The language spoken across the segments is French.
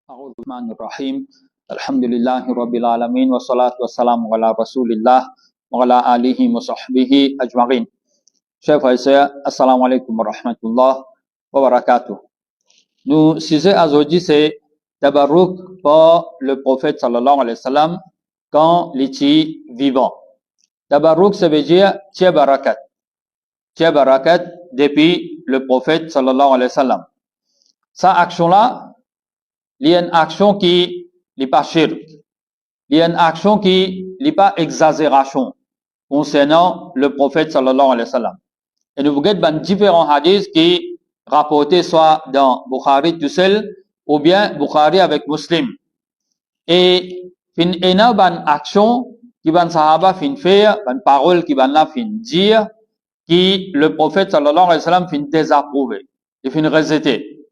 Bismillahirrahmanirrahim. Alhamdulillahi rabbil alamin wassalatu wassalamu ala Rasulillah wa ala alihi wa sahbihi ajma'in. Chers frères et sœurs, assalamu alaikum wa rahmatullah wa barakatuh. Nous sujet aujourd'hui c'est Tabarruk pour le prophète sallallahu alayhi wa sallam quand il était vivant. Tabarruk ça veut dire tiens barakat. Tiens barakat depuis le prophète sallallahu alayhi wa sallam. Sa action là il y a une action qui n'est pas shirk. Il y a une action qui n'est pas exagération concernant le prophète sallallahu alayhi wa sallam. Et nous voyons différents hadiths qui rapportés soit dans Bukhari tout seul ou bien Bukhari avec Muslim. Et fin ena ban action qui ban sahaba fin faire, ban parole qui ban la fin dire qui le prophète sallallahu alayhi wa sallam fin désapprouver, et fin rejeter.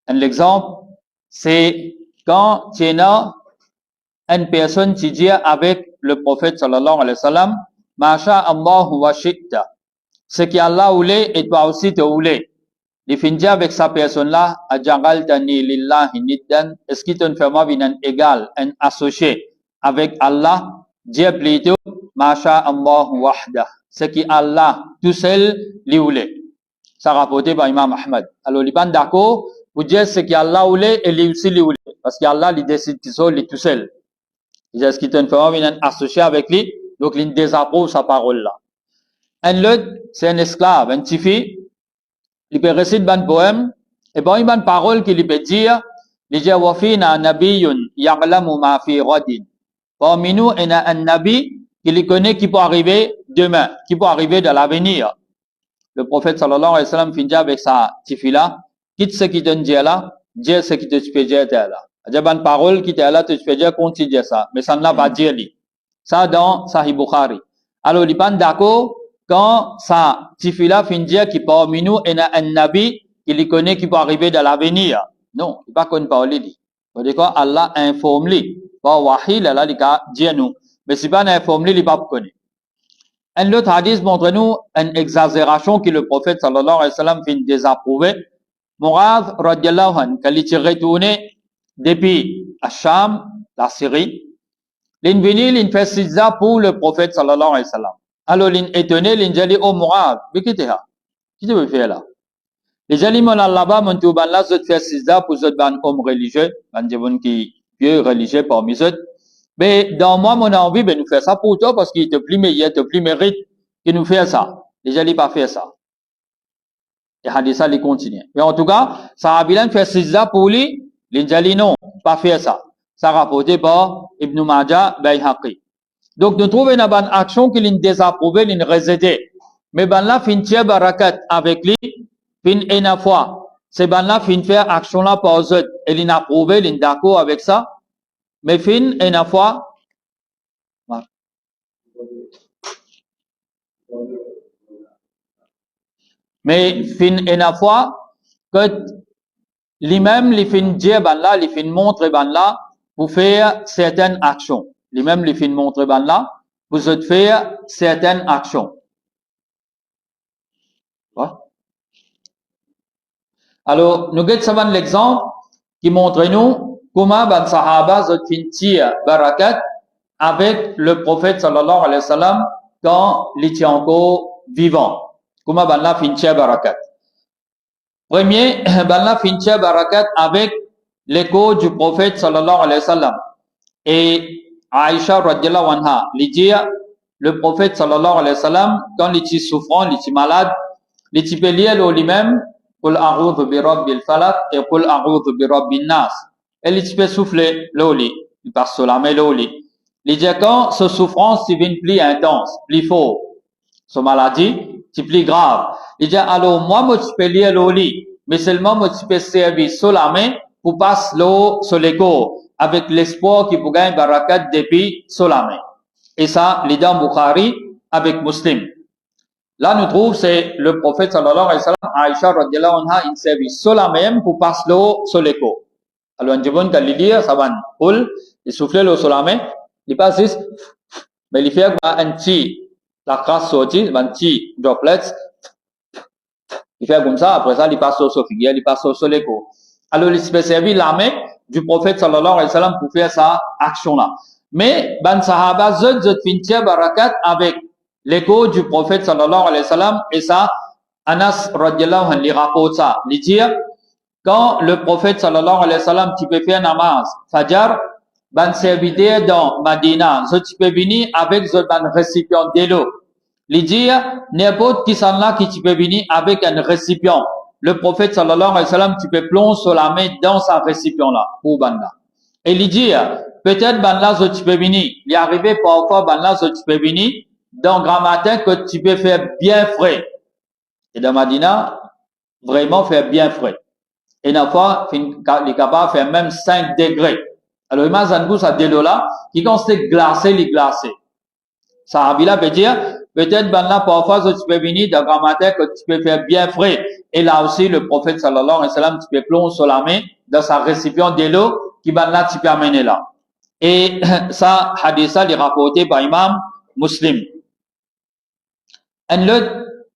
Un exemple c'est quand tu as une personne qui dit avec le prophète sallallahu alayhi wa sallam, Masha Allah wa shi'ta. Ce qui Allah voulait et toi aussi te voulais. Il finit avec sa personne-là, Ajagaltani lillahi niddan. Est-ce qu'il te fait moi un égal, un associé avec Allah? Dis plutôt, Masha Allah wahda. Ce qui Allah tout seul lui voulait. Ça rapporté par Imam Ahmad. Alors, il est d'accord. Vous dites ce qu'Allah voulait et lui aussi lui voulait. Parce qu'Allah lui décide tout seul. Il dit ce qu'il te fait un associé avec lui, donc il désapprouve sa parole là. Un autre, c'est un esclave, un tifi, il peut réciter un poème, et bon, il y a une parole qu'il peut dire, il dit Wafina nabiyun ya'lamu ma fi radin. Parmi nous, il y a un nabi qui connaît qui peut arriver demain, qui peut arriver dans l'avenir. Le prophète sallallahu alayhi wa sallam finit avec sa tifi là. Quitte ce qui te dit là, dis ce qui te fait dire là. Il y a une parole qui te là, te fait dire qu'on dit ça, mais ça ne l'a pas dit. Ça dans Sahih Bukhari. Alors, il est d'accord quand ça, tifila fin dire qui parmi nous est un nabi qui lui connaît qui peut arriver dans l'avenir. Non, il ne pas connaît pas lui. C'est quoi Allah informe lui. Pas wahi là, il dit nous. Mais si pas informe lui, il pas connaît. Un autre hadith montre nous une exagération que le prophète sallallahu alayhi wa sallam fin désapprouver. Mu'adh radiallahu anhu, quand il est retourné depuis Asham, la Syrie, il est venu, il fait sijda pour le prophète sallallahu alayhi wa sallam. Alors, il est étonné, il dit, oh Mu'adh, mais qu'est-ce que tu as? Qu'est-ce que tu veux faire là? Les gens, mon Allah, mon touban là, je fais sijda pour ce ban homme religieux, ban jabon qui vieux religieux parmi eux. Mais dans moi, mon envie, ben, nous faire ça pour toi parce qu'il te plaît meilleur, te plaît mérite que nous faire ça. Les gens, ils pas faire ça. Et haditha il continue. Mais en tout cas, Sahabilan fait sijda pour lui, l'Injali non, pas faire ça. Ça rapporté par Ibn Majah Bayhaqi. Donc nous trouvons une bonne action qu'il a désapprouvé, il a rejeté. Mais ben là, fin tiers barakat avec lui, fin une fois. C'est ben là, fin faire action là par eux. Il a approuvé, il est d'accord avec ça. Mais fin une fois. Mais fin une fois que lui-même, il fin dire ben là, il fin montre ben là pour faire certaines actions. Lui-même, il fin montre ben là pour faire certaines actions. Ouais. Alors, nous avons l'exemple qui montre nous comment ben sahaba zot fin tire barakat avec le prophète sallallahu alayhi wa sallam quand il était encore vivant. Comment ben là fin tire barakat. Premier, ben là fin tire barakat avec l'écho du prophète sallallahu alayhi wa sallam. Et Aïcha radiallahu anha, il dit le prophète sallallahu alayhi wa sallam quand il était souffrant, il était malade, il était payé lui-même Qul a'udhu bi rabbil falaq et Qul a'udhu bi rabbin nas. Et il peut souffler l'oli, il passe sur la main l'oli. Il dit quand ce souffrance devient plus intense, plus fort, ce maladie, c'est plus grave. Il dit alors moi je peux lire l'oli, mais seulement je peux servir sur la main pour passer l'eau sur les corps avec l'espoir qu'il peut gagner barakat depuis sur la main. Et ça, les dans Bukhari avec Muslim. Là, nous trouvons, c'est le prophète sallallahu alayhi wa sallam, Aïcha radiallahu anha, il servit cela même pour passer l'eau sur les côtes. Alors, on dit, quand il dit, ça va, il souffle l'eau sur la main, il passe juste, mais il fait un petit, la crasse sortie, un petit droplet, il fait comme ça, après ça, il passe sur figure, il passe sur les côtes. Alors, il se peut servir la main du prophète sallallahu alayhi wa sallam pour faire sa action-là. Mais, ban sahaba, zot fintia barakat avec l'écho du prophète sallallahu alayhi wa sallam et ça, Anas radiallahu anhu rapporte ça. Il dit, quand le prophète sallallahu alayhi wa sallam, tu peux faire namaz, fajar, ban serviteur dans Madina, tu peux venir avec ce ban récipient de l'eau. Il dit, n'importe qui s'en là qui tu peux venir avec un récipient. Le prophète sallallahu alayhi wa sallam, tu peux plonger sur la main dans sa récipient là, pour banda. Et il dit, peut-être ban là, tu peux venir. Il est arrivé parfois ban là, tu peux venir dans grand matin que tu peux faire bien frais. Et dans Madina, vraiment faire bien frais. Et une fois, il est capable de faire même 5 degrés. Alors, imagine-vous ça de l'eau là, qui consiste glacé, les glacés. Ça veut dire, peut-être, ben là, parfois, tu peux venir dans grand matin que tu peux faire bien frais. Et là aussi, le prophète sallallahu alayhi wa sallam, tu peux plonger sur la main dans sa récipient de l'eau, qui ben là, tu peux amener là. Et ça, hadith ça, est rapporté par Imam Muslim. Un autre,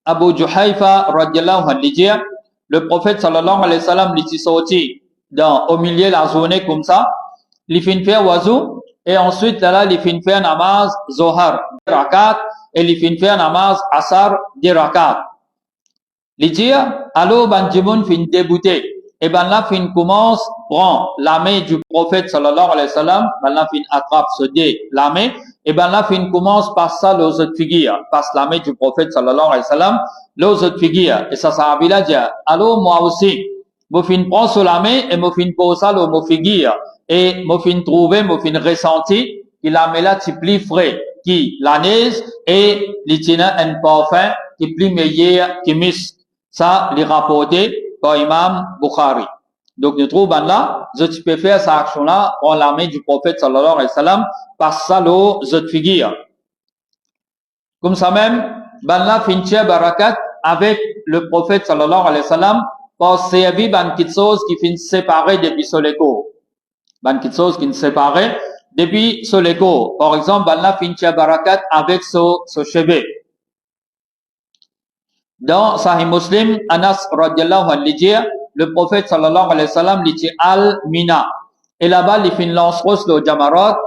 Abu Juhayfa, radiallahu anhu, dit, le prophète sallallahu alayhi wa sallam, il est sorti au milieu de la journée comme ça, il fait faire wazou, et ensuite, là, il fait faire namaz, zohar, rakat, et il fait faire namaz, asar, des rakat. Il dit, alors, ban jimoun fin débuté, et ben là, fin commence, prend la main du prophète sallallahu alayhi wa sallam, ben là, fin attrape ce dé, la main, et ben là, fin commence par ça, les autres figures, passe la main du prophète sallallahu alayhi wa sallam, les autres figures, et ça, ça a dit, alors, moi aussi, moi fin prend sur la main, et moi fin pose ça, le mot figure, et moi fin trouver, moi fin ressenti, qu'il a mis là, tu plus frais, qui l'anaise, et il tient un parfum, qui plus meilleur, qui misk. Ça, les rapporté par Imam Bukhari. Donc, nous trouvons là, tu peux faire cette action-là, en la main du prophète sallallahu alayhi wa sallam, par ça, l'autre figure. Comme ça même, ben là, fincher barakat avec le prophète sallallahu alayhi wa sallam, pour servir ban quelque chose qui finit séparé depuis Soleko. Ban quelque chose qui finit séparé depuis Soleko. Par exemple, ben là, fincher barakat avec ce cheveu. Dans Sahih Muslim, Anas radiallahu anhu dit, le prophète sallallahu alayhi wa sallam dit Al-Mina. Et là-bas, il finit lance-rose le Jamarat.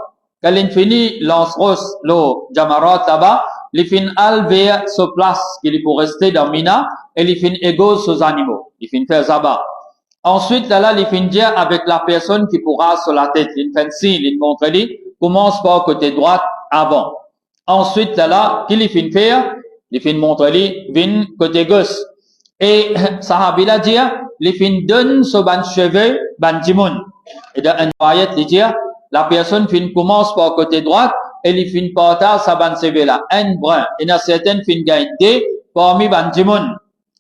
Quand il finit lance-rose le Jamarat là-bas, il finit al vers ce place qu'il pour rester dans Mina et il finit égaux aux animaux. Il finit faire zaba. Ensuite, là, il finit dire avec la personne qui pourra sur la tête. Il fait signe, il montre lui, commence par côté droit avant. Ensuite, là, qu'il finit faire, il finit montrer lui, vin côté gauche. Et Sahabila dit, il finit donne ce ban cheveux, ban timoun. Et dans un ayat, il dit, la personne finit commence par côté droit et il finit porter sa ban cheveux là, un brun. Et dans certaines finit gagne deux parmi ban timoun.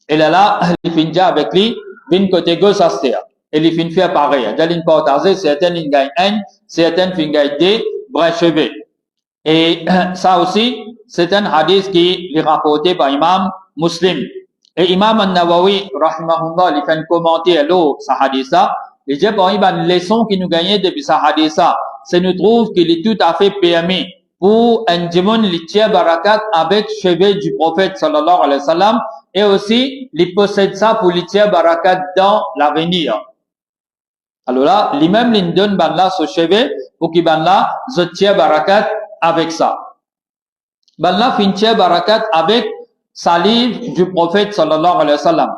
Et là, il finit dire avec lui, vin côté gauche à terre. Et il finit faire pareil. Dans une portage, certaines il gagne un, certaines finit gagne deux brun cheveux. Et ça aussi, c'est un hadith qui est rapporté par Imam Muslim. Et Imam An-Nawawi, rahimahullah, il fait un commentaire là, ce hadith-là. Il dit, bon, il y a une leçon qui nous gagne depuis ce hadith-là. C'est nous trouve qu'il est tout à fait permis pour un djimoun l'itier barakat avec cheveux du prophète sallallahu alayhi wa sallam et aussi, il possède ça pour l'itier barakat dans l'avenir. Alors là, lui-même, il donne ban là ce cheveu pour qu'il ban là, l'itier barakat avec ça. Ben là, fincher barakat avec salive du prophète sallallahu alayhi wa sallam.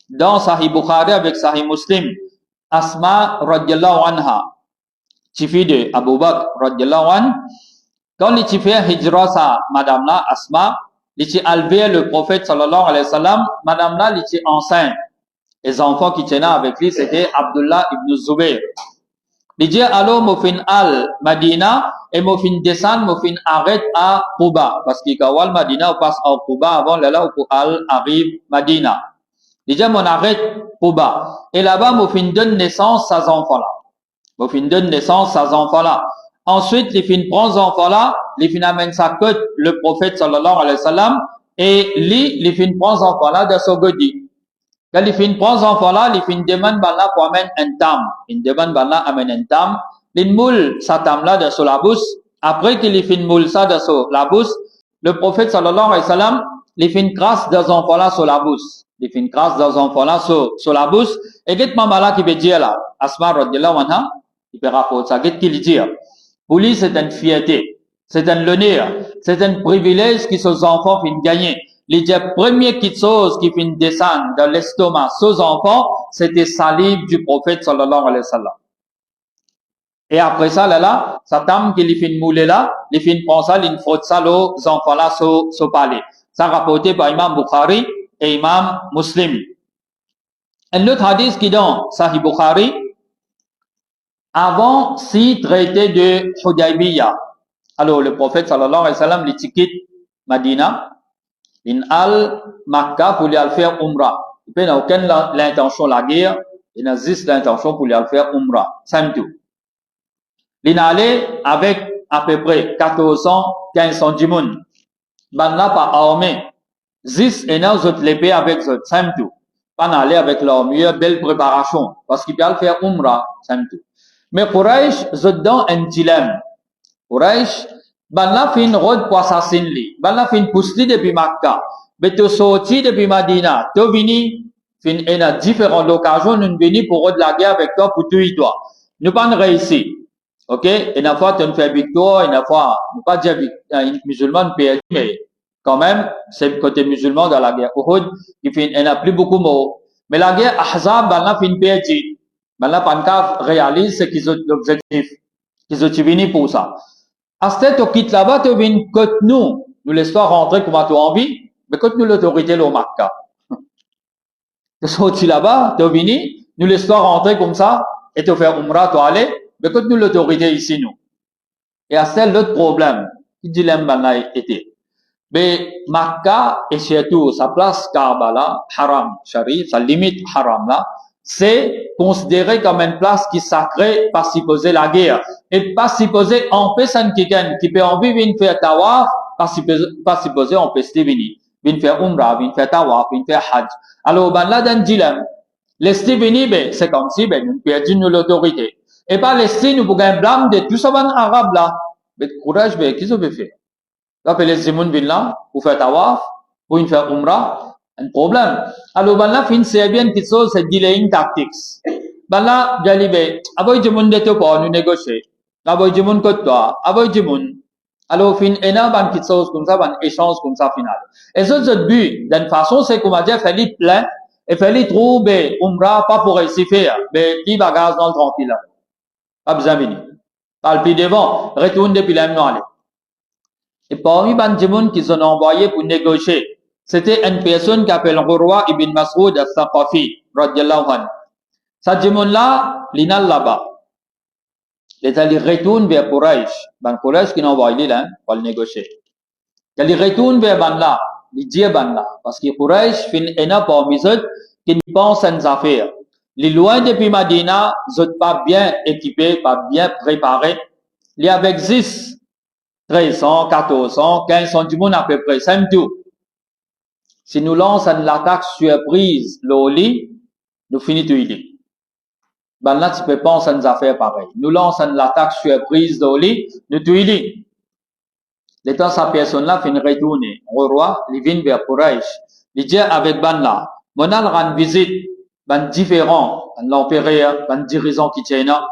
Dans Sahih Bukhari avec Sahih Muslim, Asma radiallahu anha, fille de Abu Bakr radiallahu anha, quand il fait hijra sa madame là, Asma, il a élevé le prophète sallallahu alayhi wa sallam, madame là, il était enceinte. Les enfants qui tenaient avec lui, c'était Abdullah ibn Zubayr. Il dit, alors, Mofin al-Madina, et Mofin descend, Mofin arrête à Quba. Parce qu'il y a Madina, on passe à Quba avant, là, où al arrive Madina. Il dit, on arrête Quba. Et là-bas, Mofin donne naissance à ces enfants-là. Mofin donne naissance à ces enfants-là. Ensuite, les fin prend ces enfants-là, les fin amène sa côte, le prophète sallallahu alayhi wa sallam, et les fin prend ces enfants-là de son godi. Quand les fin prend ces enfants-là, les fin demande là pour amener un tam. Ils demandent là amène un tam. Les moule sa tam-là de sur la bouche. Après qu'il les fin moule ça de sur la bouche, le prophète sallallahu alayhi wa sallam, les fin crasse des enfants-là sur la bouche. Les fin crasse des enfants-là sur la bouche. Et qu'est-ce que maman là qui veut dire là? Asma radiallahu anha. il peut rapporter ça. Qu'est-ce qu'il dit? Pour lui, c'est une fierté, c'est un honneur, c'est un privilège que ses enfants viennent gagner. Les premières choses qui viennent descendre dans l'estomac ses enfants, c'était salive du prophète sallallahu alayhi wa sallam. Et après ça, là, sa dame qui les fait mouler là, les fait prendre ça, il faut ça aux enfants là, sur palais. Ça rapporté par Imam Bukhari et Imam Muslim. Un autre hadith qui dans Sahih Bukhari, avant 6 traités de Hudaybiyah. Alors, le prophète sallallahu alayhi wa sallam, il quitte Madina, il al Makkah pour aller faire Umrah. Il n'a aucune l'intention de la guerre, il n'a juste l'intention pour aller faire Umrah. C'est tout. Il est allé avec à peu près 1400, 1500 djimoun. Ben là, pas armé. 10 et 9 autres l'épée avec eux. C'est tout. Pas aller avec leur mieux belle préparation. Parce qu'il peut faire Umrah. C'est tout. Mais Quraysh, c'est dans un dilemme. Quraysh, ben là, fait une route pour assassiner. Ben là, fait une poussée depuis Makkah. Mais tu sorti depuis Madina. Tu venu, fin une différentes occasions, nous venons pour de la guerre avec toi, pour tuer toi. Nous pas réussi. Ok? Et une fois, tu fais victoire, une fois, nous pas dire un musulman perdu, mais quand même, c'est le côté musulman dans la guerre Uhud, qui fait, il n'a plus beaucoup de mots. Mais la guerre Ahzab, ben là, fait une perdue. Ben là, Pankaf réalise ce qu'ils ont l'objectif. Qu'ils ont venu pour ça. À ce temps, tu quittes là-bas, tu viens côté nous laissons rentrer comme tu as envie, mais côté nous l'autorité au Makkah. Tu sorti là-bas, tu venu, nous laissons rentrer comme ça, et tu fais Umrah, tu aller, mais côté nous l'autorité ici, nous. Et à ce l'autre problème, qui dilemme là était. Mais Makkah, et surtout sa place Kaaba là, haram, sharif, sa limite haram là, c'est considéré comme une place qui est sacrée, pas supposé la guerre. Et pas supposé empêcher quelqu'un qui peut en vivre, faire tawaf, pas supposé empêcher venir. Venir faire umrah, venir faire tawaf, venir faire hajj. Alors, ben là, dans le dilemme, laisser venir, ben, c'est comme si, ben, nous perdons l'autorité. Et pas laisser, nous pouvons blâmer de tout ça, ben, arabe là. Mais courage, ben, qu'est-ce qu'on peut faire? Là, les Zimoun viennent là, pour faire tawaf, pour faire umrah, un problème. Alors, ben là, fin, c'est bien quelque chose, c'est delaying tactics. Ben là, j'ai dit, avoy Zimoun de te pas, nous négocier. Avoy Zimoun que toi, avoy Zimoun. Alors, fin, et là, ben, quelque chose comme ça, ben, échange comme ça, final. Et ça, c'est le but. D'une façon, c'est qu'on va dire, fallait plein, et fallait trouver umrah, pas pour réussir faire, mais qui va gaz dans le tranquille. Pas besoin de venir. Pas le pied devant, retourne depuis l'âme. Et parmi les gens qui sont envoyés pour négocier, c'était une personne qui s'appelle Urwa ibn Mas'ud al-Thaqafi, radiyallahu anhu. Cette gens-là, ils sont là-bas. Ils retournent vers Quraysh. Ben Quraysh qui ont envoyé là, pour le négocier. Ils retournent vers Banla, ils disent Banla. Parce que Quraysh, fin ena parmi eux, qui ne pensent à une affaire. Les loin depuis Madina, ils ne sont pas bien équipés, pas bien préparés. Ils sont avec 10. 1300, 1400, 1500 du monde à peu près, c'est tout. Si nous lançons une attaque surprise, l'oli, nous finissons tout idée. Ben là, tu peux penser à une affaire pareille. Nous lançons une attaque surprise, l'oli, nous tout idée. Le temps, sa personne-là finit retourner. Au roi, il vient vers Quraysh. Il dit avec Ben là, mon al rend visite, ben différent, l'empereur, ben dirigeant qui tient là.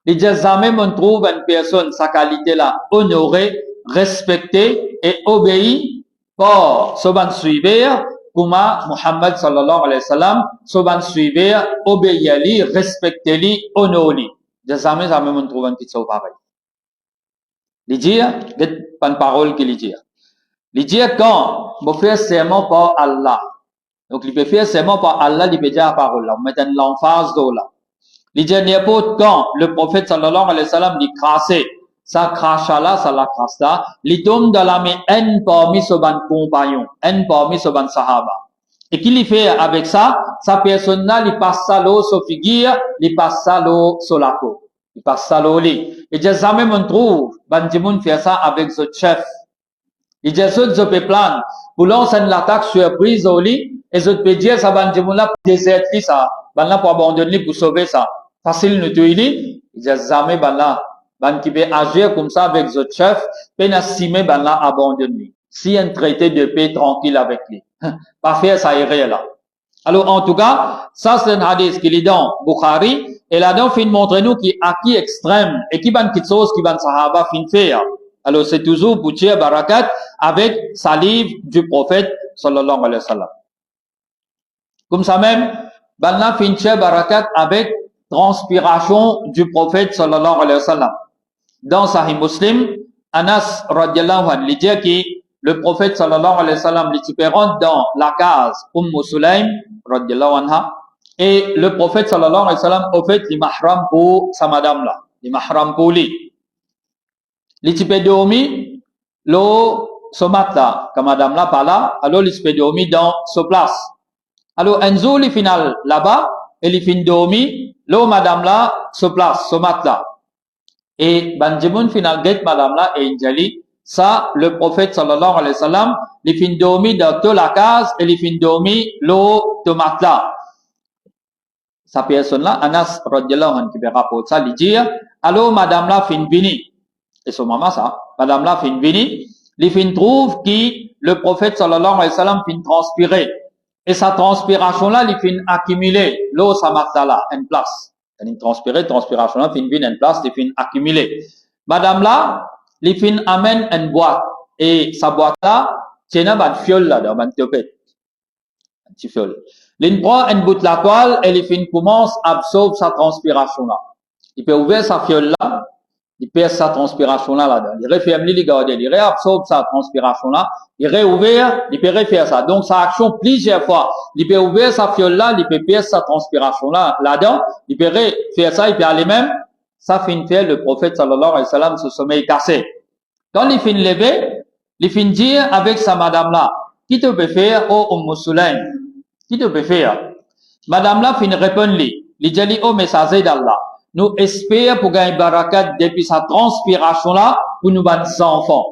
Il dit jamais on trouve une personne, sa qualité là, honorée, respectée et obéie par ce ban suivre, comme Muhammad sallallahu alayhi wa sallam, ce ban suivre, obéi-lui, respectez-lui, honorez-lui. Il dit jamais on trouve une chose pareille. Il dit, pas une parole qu'il dit. Il dit quand, vous faites serment par Allah. Donc, il peut faire serment par Allah, il peut dire la parole là. Vous mettez l'emphase de là. Il dit n'importe quand le prophète sallallahu alayhi wa sallam dit crasser, ça crache là, ça la crache là, il tombe dans la main un parmi ce ban compagnon, un parmi ce ban sahaba. Et qu'il fait avec ça, sa personne là, il passe ça l'eau sur figure, il passe ça l'eau sur la peau. Il passe ça l'eau lit. Et dit jamais on trouve, ban Timoun fait ça avec ce chef. Il dit ce peut plan, pour lancer une attaque surprise au lit, et ce peut dire ça ban Timoun là pour déserter ça, ban là pour abandonner pour sauver ça. Facile nous tuer, il dit jamais ban là, ban qui peut agir comme ça avec ce chef, peine à simer ban là abandonner. Si un traité de paix tranquille avec lui. Pas faire ça irait là. Alors en tout cas, ça c'est un hadith qui est dans Bukhari, Et là-dedans, fin montrer nous qui acquis extrême et qui ban quelque chose qui ban sahaba fin faire. Alors c'est toujours pour tirer barakat avec salive du prophète sallallahu alayhi wa sallam. Comme ça même, ban la fin tirer barakat avec transpiration du prophète sallallahu alayhi wa sallam. Dans Sahih Muslim, Anas radiallahu anhu il dit que le prophète sallallahu alayhi wa sallam il rentre dans la case Sulaym radiallahu anha et le prophète sallallahu alayhi wa sallam au fait il mahram pour sa madame là, il mahram pour lui. Il peut dormir le somat là, que madame là pas là, alors il peut dormir dans ce place. Alors un jour il final là-bas et il finit dormir le madame là ce place, somat là. Et Banjimoun final get madame là et Injali, ça le prophète sallallahu alayhi wa sallam, il finit dormir dans toute la case et il finit dormir le tomate là. Sa personne là, Anas radiallahu anhu qui me rapporte ça, il dit, alors madame là fin vini. Et son maman ça, madame là fin vini, il fin trouve que le prophète sallallahu alayhi wa sallam fin transpirer. Et sa transpiration là, il fin accumuler l'eau sa matla là, en place. Il transpirer, transpiration là, fin vini en place, il fin accumuler. Madame là, il fin amène une boîte. Et sa boîte là, c'est une fiole là, dans une topette. Un petit fiole. Il prend une bout de la toile et il commence à absorber sa transpiration là. Il peut ouvrir sa fiole là, il perd sa transpiration là là-dedans. Il referme, il garde, il réabsorbe sa transpiration là, il réouvert, il peut refaire ça. Donc sa action plusieurs fois. Il peut ouvrir sa fiole là, il peut perdre sa transpiration là là-dedans, il peut refaire ça, il peut aller même. Ça finit faire le prophète sallallahu alayhi wa sallam ce sommeil cassé. Quand il finit lever, il finit dire avec sa madame là, qui te peut faire, oh Sulaym? Qui te peut faire? Madame là finit répondre lui. Il dit, oh messager d'Allah, nous espérons pour gagner barakat depuis sa transpiration là pour nous battre enfants.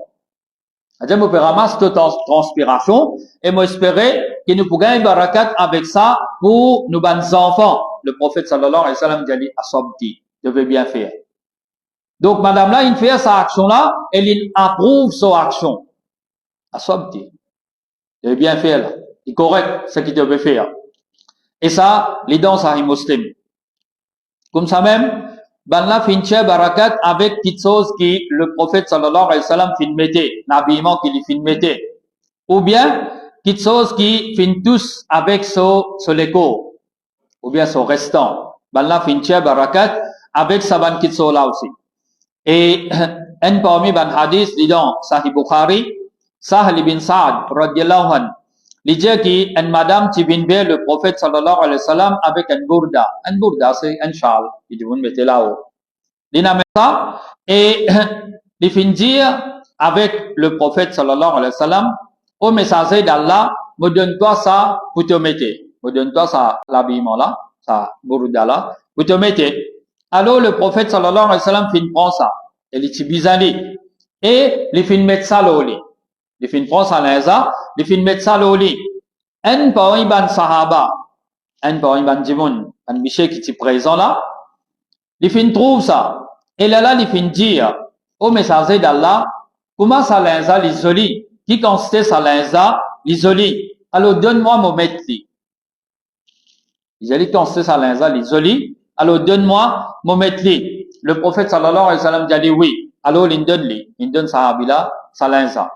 C'est-à-dire, nous pouvons ramasser toute transpiration et nous espérer que nous pouvons gagner barakat avec ça pour nous battre enfants. Le prophète sallallahu alayhi wa sallam dit, asabti, devait bien faire. Donc, madame là, il fait sa action là, elle approuve son action. Asabti, devait bien faire là. C'est correct ce qu'il devait faire. Et ça, les dons Sahih Muslim. Comme ça même, ben là, finché barakat avec quelque chose qui le prophète sallallahu alayhi wa sallam fin mettait, l'habillement qu'il fin mettait. Ou bien, quelque chose qui fin tous avec son l'écho. Ou bien son restant. Ben là, finché barakat avec sa ban quelque chose là aussi. Et, un parmi ban hadith, les dons Sahih Bukhari, Sahl ibn Sa'ad, radiallahu anhu. Il dit qu'une madame qui vient vers le prophète sallallahu alayhi wa sallam avec un bourda. Un bourda, c'est un châle. Il dit, vous le mettez là-haut. Il a mis ça et il finit dire avec le prophète sallallahu alayhi wa sallam, au messager d'Allah, me donne-toi ça pour te mettre. Me donne-toi ça, l'habillement là, ça, bourda là, pour te mettre. Alors le prophète sallallahu alayhi wa sallam finit prendre ça. Et il dit, bizarre. Et il finit mettre ça là au lit. Il finit prendre ça là, il finit mettre ça au lit. Un parmi ban sahaba, un parmi ban jimoun, un monsieur qui est présent là, il finit trouve ça. Et là, il finit dire au messager d'Allah, comment ça linza l'isoli? Qui consiste ça linza l'isoli? Alors donne-moi mon maître. Il dit consiste ça linza l'isoli. Alors donne-moi mon maître. Le prophète sallallahu alayhi wa sallam dit oui. Alors il donne sahabila ça linza.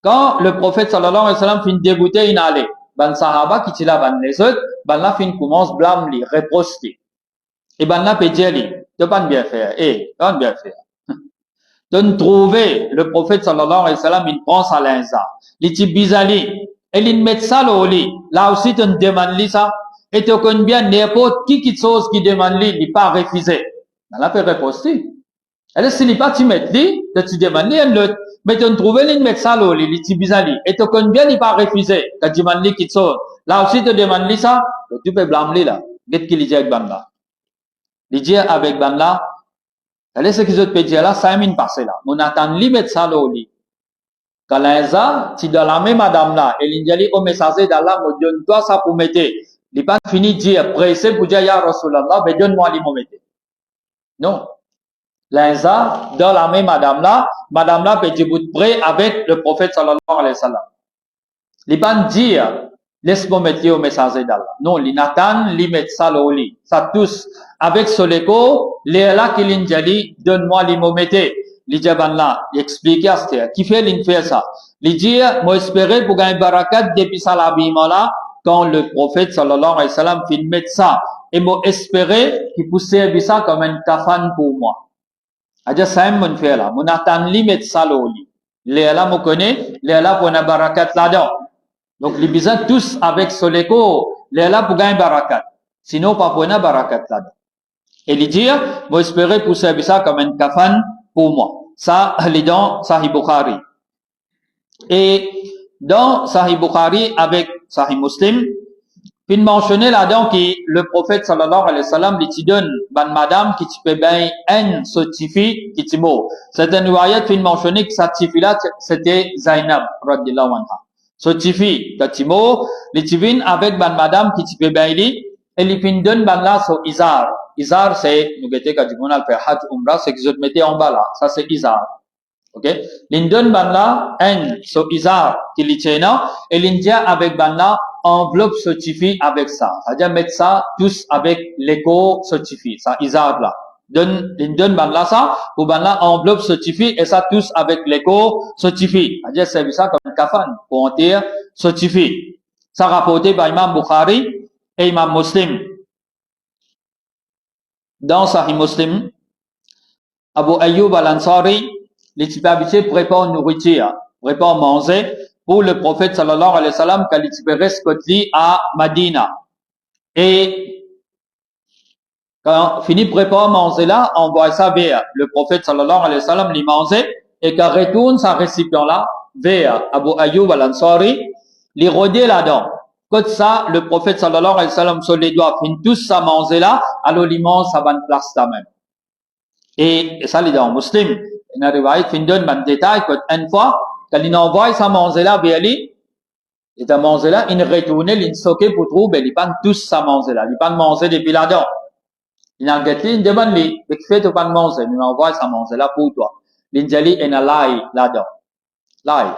Quand le prophète sallallahu alayhi wa sallam finit dégoûté, il allait. Ben sahaba qui tira ban les autres, ben là fin commence blâme li, reprocher. Et ben là peut dire li, tu pas bien faire, pas bien faire. Donc trouver le prophète sallallahu alayhi wa sallam, il prend sa linza, il dit bizali, et il met ça au lit. Là aussi tu demandes li ça, et tu connais bien n'importe qui chose qui demande li, il pas refusé. Ben là peut reposter. Alors s'il pas tu mets li, tu demandes li un autre. Mais tu trouves les médecins là, les tibizali, et tu connais bien, il pas refusé. Quand tu demandes qui sont, là aussi tu demandes ça, tu peux blâmer là. Qu'est-ce qu'il dit avec Bangla? Il dit avec Bangla, allez ce qu'ils ont peut dire là, 5 minutes passées là. On attend les médecins là, quand là, tu dois la même madame là, et il dit au messager d'Allah, me donne-toi ça pour mettre. Il pas fini de dire, pressé pour dire, ya Rasulallah, mais donne-moi les mettre. Non. L'inza, dans la même madame là peut débouter près avec le prophète sallallahu alayhi wa sallam. Il pas dire, laisse-moi mettre au messager d'Allah. Non, il n'attend, il met ça au lit. Ça tous, avec Soleko, Léala qui l'injali, donne-moi l'immomété. L'idjaban là, il explique à ce qui fait l'infait ça. L'idjia, moi espérer pour gagner barakat depuis ça l'habillement là, quand le prophète sallallahu alayhi wa sallam fait mettre ça. Et moi espérer qu'il puisse servir ça comme un kafan pour moi. Aja ça mon fait là, mon attend li mettre ça l'oli. Léala me connaît, Léala pour une barakat là-dedans. Donc les bisans tous avec Soleko, Léala pour gagner barakat. Sinon pas pour une barakat là-dedans. Et lui dire, moi espérer pour servir ça comme un kafan pour moi. Ça, c'est dans Sahih Bukhari. Et dans Sahih Bukhari avec Sahih Muslim, puis mentionner là-dedans que le prophète sallallahu alayhi wa sallam lui donne ban madame qui tu peux bien un sotifi qui tu mot. C'est un riwayat puis mentionner que cette tifi là c'était Zainab radhiyallahu anha. Sotifi que tu mot, les tivin avec ban madame qui tu peux bien lui et lui fin donne ban là so izar. Izar c'est nous gâter quand on a fait hajj umrah c'est que je te mettais en bas là, ça c'est izar. OK, l'indon banla un so izar qui li tient et l'india avec banla enveloppe certifié avec ça. C'est-à-dire mettre ça tous avec l'éco certifié, ça izar là. L'indon banla ça pour banla enveloppe certifié et ça tous avec l'éco certifié. C'est-à-dire c'est ça comme un kafan pour en dire certifié. Ça rapporté par Imam Bukhari et Imam Muslim. Dans Sahih Muslim, Abu Ayyub al-Ansari, les types habitués préparent nourriture, préparent manger pour le prophète sallallahu alayhi wa sallam quand les types restent à Madina. Et quand fini préparer manger là, on voit ça vers le prophète sallallahu alayhi wa sallam les manger et quand retourne sa récipient là vers Abu Ayyub al-Ansari, les rôder là-dedans. Quand ça, le prophète sallallahu alayhi wa sallam sur les doigts finit tous ça manger là, alors l'immense ça va en place là même. Et ça, les dans Muslim, il arrive à être donne un détail qu'une fois, quand il envoie sa manger là, vers lui, et ta manger là, il retourne, il stocké pour trouver, il prend tous sa manger là, il prend manger depuis là-dedans. Il en gâte, il demande lui, mais qui fait tu pas manger, il envoie sa manger là pour toi. Il dit, il a l'ail là-dedans. L'ail.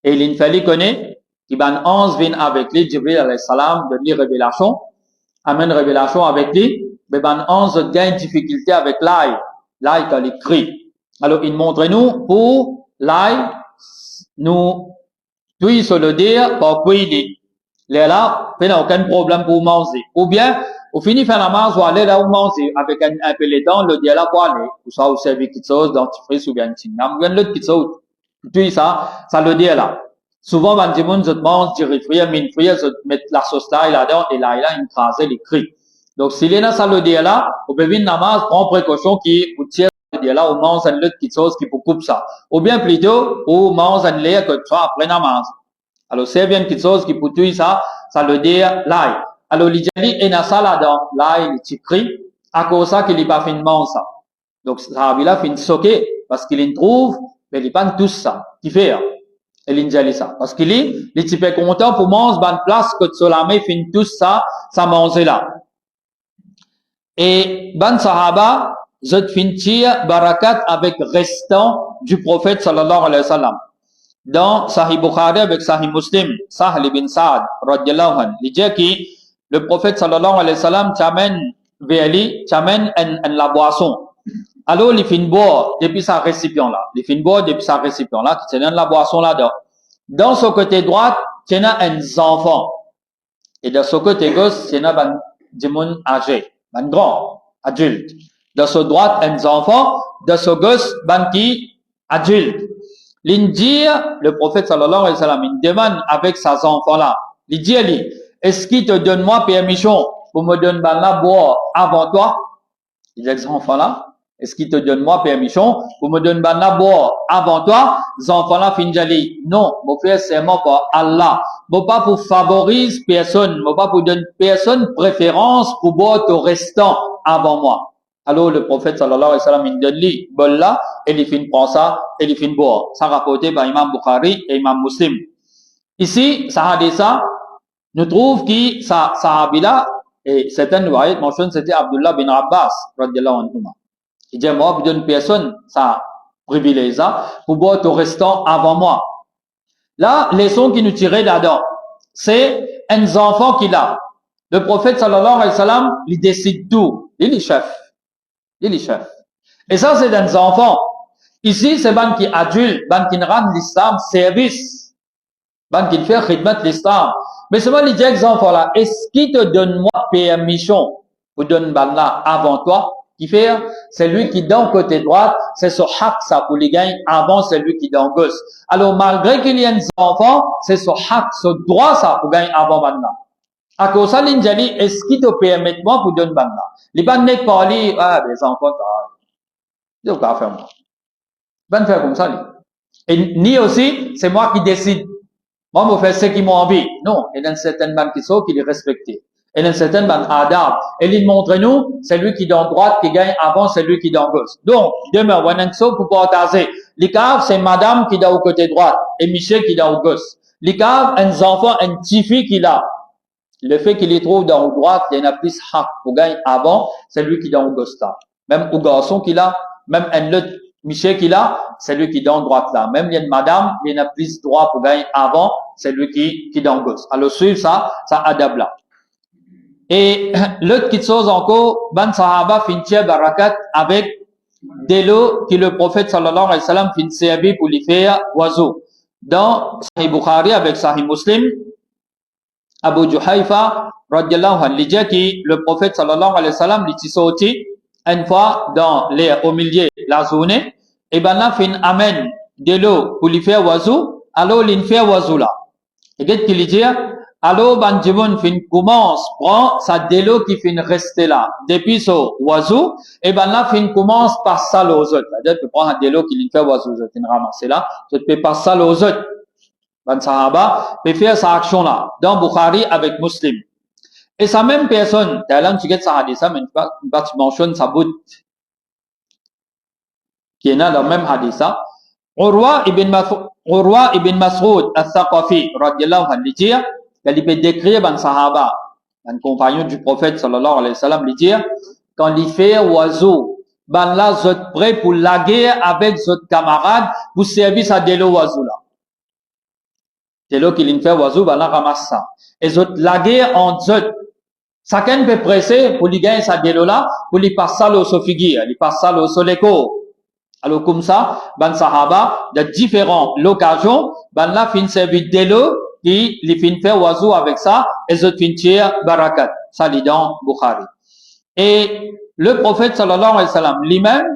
Et il fait connaît, qu'il ban 11 vient avec lui, Jibril alayhi salam, de lui révélation, amène révélation avec lui, mais ban 11 gagne difficulté avec l'ail. L'ail quand il crie. Alors, il montre nous pour l'ail, nous, puis se le dire, pour qu'il est là, il n'y a aucun problème pour manger. Ou bien, au fini, faire la marche, ou aller là où manger, avec un peu les dents, le dire là pour aller. Ou ça, vous servez quelque chose, dentifrice ou bien une tinam, ou bien l'autre quelque chose. Puis ça le dit là. Souvent, quand les gens mange, du refrier, mine frire, mettre la sauce là-dedans, et là, il a une phrase, il crie. Donc, s'il est dans ça le dit là, au bébé namaz, prend précaution qui vous tire le dit là, ou mange un autre quelque chose qui vous coupe ça. Ou bien plutôt, ou mange un lait que tu as après namaz. Alors, c'est bien quelque chose qui vous tue ça le dit là. Alors, il dit, et dans ça là-dedans, là, il crie, à cause ça qu'il n'est pas finement ça. Donc, ça a fin soqué, parce qu'il trouve, mais il pas tout ça, qui fait, et il ça. Parce qu'il est, il est content pour manger dans place que Solamé fin tout ça manger là. Et ban sahaba, je finir barakat avec restant du prophète sallallahu alayhi wa sallam. Dans Sahih Bukhari avec Sahih Muslim, Sahl ibn Sa'ad, radiyallahu anhu, il dit que le prophète sallallahu alayhi wa sallam t'amène vers lui, t'amène la boisson. Alors, il finit boire depuis sa récipient là. Il finit boire depuis sa récipient là, qui tient la boisson là-dedans. Dans son côté droit, il y a un enfant. Et dans son côté gauche, il y a un démon âgé. Un grand adulte. De ce droite, un enfant. De ce gauche, un qui adulte. L'indir, le prophète sallallahu alayhi wa sallam, il demande avec ses enfants-là. Il dit, est-ce qu'il te donne moi permission pour me donner la boire avant toi? Il dit, les enfants-là, est-ce qu'il te donne moi permission pour me donner la boire avant toi? Les enfants-là finissent non, mon frère, c'est moi pour Allah. Moi pas pour favoriser personne, moi pas pour donner personne préférence pour boire au restant avant moi. Alors le prophète sallallahu alayhi wa sallam il donne lui bol là et il finit prend ça et il finit boire. Ça rapporté par Imam Bukhari et Imam Muslim. Ici, ça a dit ça, nous trouve que ça sahabi là et certaines riwayat mentionne c'était Abdullah bin Abbas radhiyallahu anhu. Il dit moi pour donner personne ça privilège ça pour boire au restant avant moi. Là, les sons qui nous tiraient là-dedans, c'est un enfant qu'il a. Le prophète sallallahu alayhi wa sallam, il décide tout. Il est chef. Il est chef. Et ça, c'est des enfants. Ici, c'est ban qui adulte, ban qui rend l'islam service. Ban qui fait khidmat l'islam. Mais seulement les deux enfants-là, est-ce qu'ils te donnent moi permission pour donner ban là avant toi? Qui fait, c'est lui qui donne côté droite, c'est ce haq ça pour les gagner avant celui qui donne gauche. Alors, malgré qu'il y ait des enfants, c'est ce haq, ce droit ça pour gagner avant ban là. À cause ça, l'injali, est-ce qu'il te permet moi pour donner ban là? Les ban n'est pas les, ah, les enfants, ils ont qu'à faire moi. Ban faire comme ça, et ni aussi, c'est moi qui décide. Moi, je fais ce qui m'a envie. Non, il y a une certaine ban qui sont qui est respecté. Il y a une certaine ban adab. Et il montre nous, c'est lui qui donne droite qui gagne avant, c'est lui qui donne gauche. Donc, demain, on a une chose pour partager. Les caves, c'est madame qui donne au côté droit et Michel qui donne au gauche. Les caves, un enfant, un petit fille qui l'a. Le fait qu'il les trouve dans le droit, il y en a plus haq pour gagner avant, c'est lui qui donne au gauche là. Même au garçon qui l'a, même un autre Michel qui l'a, c'est lui qui donne droite là. Même il y a une madame, il y en a plus droit pour gagner avant, c'est lui qui donne gauche. Alors suivre ça, ça adab là. Et l'autre petite chose encore, ban sahaba finit barakat avec des lots que le prophète sallallahu alayhi wa sallam finit servi pour les faire oiseaux. Dans Sahih Bukhari avec Sahih Muslim, Abu Juhayfa, radiallahu anhu, dit que le prophète sallallahu alayhi wa sallam, il est sorti une fois dans l'air, au milieu de la journée, et ben là, fin amène de l'eau pour lui faire oiseau, alors il fait oiseau là. Et qu'est-ce qu'il dit? Alors, ben, Jibun fin commence, prend sa de l'eau qui fin rester là. Depuis ce oiseau, et ben là, fin commence par ça aux autres. C'est-à-dire, tu prends un de l'eau qui lui fait oiseau, tu ramasses là, tu peux passer ça aux autres. Ben Sahaba peut faire cette action-là dans Bukhari avec Muslim. Et sa même personne, d'ailleurs, tu sais, ça hadith, mais tu mentionnes sa bout, qui est dans le même hadith. Urwa ibn Mas'ud al-Thaqafi, radiallahu anhu, dit, il peut décrire ben Sahaba, un compagnon du prophète, sallallahu alayhi wa sallam, lui dire, quand il fait oiseau, ben là, vous êtes prêts pour la guerre avec votre camarade, pour servir à de l'eau oiseau là. C'est là qu'il fait oiseau, ben là, ramasse ça. Et autres, la guerre entre eux, chacun peut presser pour lui gagner sa délo là, pour lui passer au sofigi, lui passer au soleco. Alors, comme ça, ben sahaba, de différentes occasions, ben là, fin servir délo, qui lui fin fait oiseau avec ça, et autres fin tire barakat. Ça, dit dans Bukhari. Et le prophète, sallallahu alayhi wa sallam, lui-même,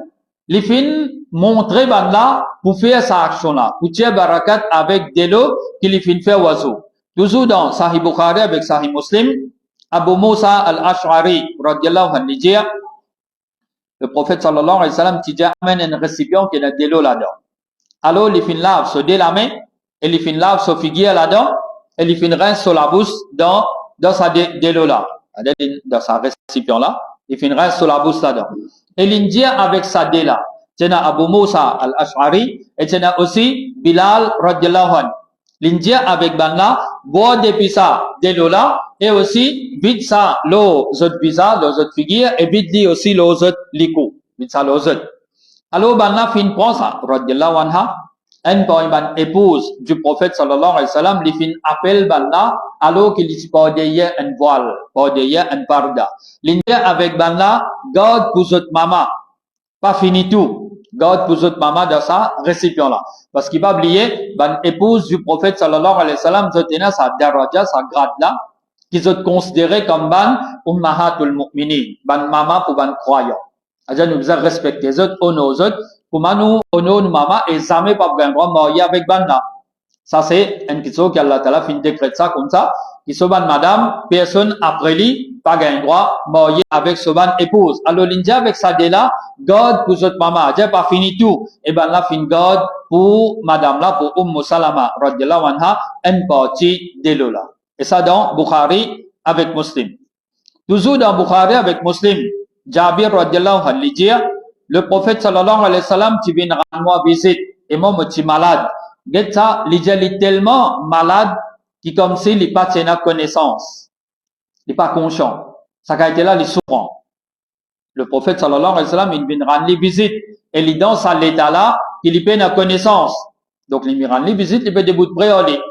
lui fin montrer ben là, pour faire sa action là, pour tirer barakat avec de l'eau qui lui fait faire oiseau. Toujours dans Sahih Bukhari avec Sahih Muslim, Abu Musa al-Ash'ari, radiallahu anhu, dit, le prophète sallallahu alayhi wa sallam, qui amène un récipient qui a de l'eau là-dedans. Alors, il fait lave sur la main, et il fait lave sur figure là-dedans, et il fait rince sur la bouche dans sa de l'eau là, dans sa récipient là, il fait rince sur la bouche là-dedans. Et l'Indien avec sa dé là. C'est Abu Musa al-Ash'ari et c'est aussi Bilal radiallahu anhu. L'Indien avec banla boit depuis ça de l'eau là et aussi vide ça l'eau zot visa l'eau zot figure et vide li aussi l'eau zot liku vide ça l'eau zot. Alors banla fin prend ça radiallahu anha une ban épouse du prophète sallallahu alayhi wa sallam li fin appelle banla alors qu'il dit pas derrière un voile pas derrière un parda. L'Indien avec banla garde pour zot maman pas fini tout. Garde pour votre maman dans sa récipient là. Parce qu'il va oublier, ben, épouse du prophète sallallahu alayhi wa sallam, zotena sa daraja, sa grade là, qui sont considérés comme ban ummahatul mu'minin, ban maman pour ban croyant. C'est-à-dire, nous devons respecter les autres, honorer les autres, pour nous, honorer nos mamans et jamais pas bien droit marier avec ban là. Ça, c'est une question qu'Allah Ta'ala fin décrète ça comme ça, qui se ban madame, personne après lui, pas gain droit, marié avec ce ban épouse. Alors, l'India avec ça dé là, garde pour votre maman, j'ai pas fini tout. Et ben là, fin garde pour madame là, pour Salama, radiallahu anha, une partie de l'eau là. Et ça dans Bukhari avec Muslim. Toujours dans Bukhari avec Muslim, Jabir radiallahu anhu dit, le prophète sallallahu alayhi wa sallam, tu viens rendre moi visite, et moi, je suis malade. Get ça, il est tellement malade, qui comme s'il n'est pas de connaissance. Il n'est pas conscient. Ça a été là, il souffrant. Le prophète sallallahu alayhi wa sallam, il vient rendre les visites. Et il est dans cet état-là, qu'il est la connaissance. Donc, il vient rendre les visites, il peut débouter de préoler.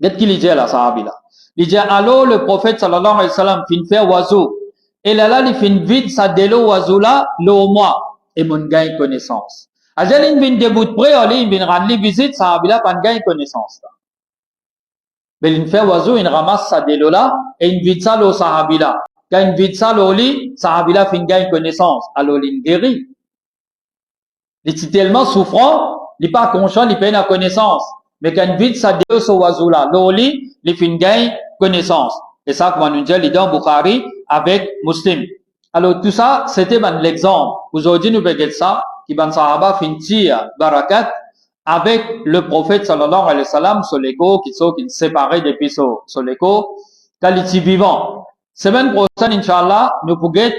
Qu'est-ce qu'il dit là, sahabi là? Il dit, alors le prophète sallallahu alayhi wa sallam, fin fait oiseau. et là, il fait une vide, ça délo wazula, lo moi, et mon gain connaissance. Ajal in bin debut pré, il bin rendre visite, ça abila pan gain connaissance. Mais il fait oiseau, il ramasse sa délo là, et il vide ça lo sahabila. Quand il vide ça lo li, sahabila fin gain connaissance. Alors il guérit. Il est tellement souffrant, il n'est pas conscient, il peine à connaissance. Mais quand il vide sa délo so oiseau là, lo li, il fin gain connaissance. Et ça, comme on dit dans Bukhari, avec Muslim. Alors tout ça, c'était l'exemple. Aujourd'hui, nous voyons ça, qui ban sahaba fin tire barakat, avec le prophète sallallahu alayhi wa sallam sur l'écho qui sont séparés depuis sur l'écho qualité vivant. Semaine prochaine inchallah nous pourrons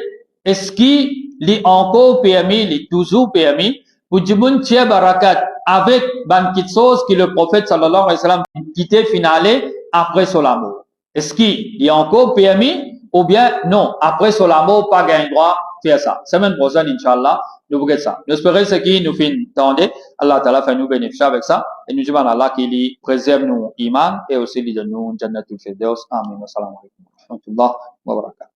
est-ce qu'il est encore permis, il est toujours permis pour djibun tia barakat avec ban kitsos qui le prophète sallallahu alayhi wa sallam quitté finale après sur l'amour. Est-ce qu'il est encore permis ou bien non après sur l'amour pas gain droit faire ça. Semaine prochaine inchallah nous voulons ça. Nous espérons ce qui nous fait entendre. Allah Ta'ala fait nous bénéficier avec ça. Et nous demandons à Allah qu'il préserve nous iman et aussi lui donne nous Jannatul Firdaus. Amin. Assalamu alaikum wa rahmatullah wa barakatuh.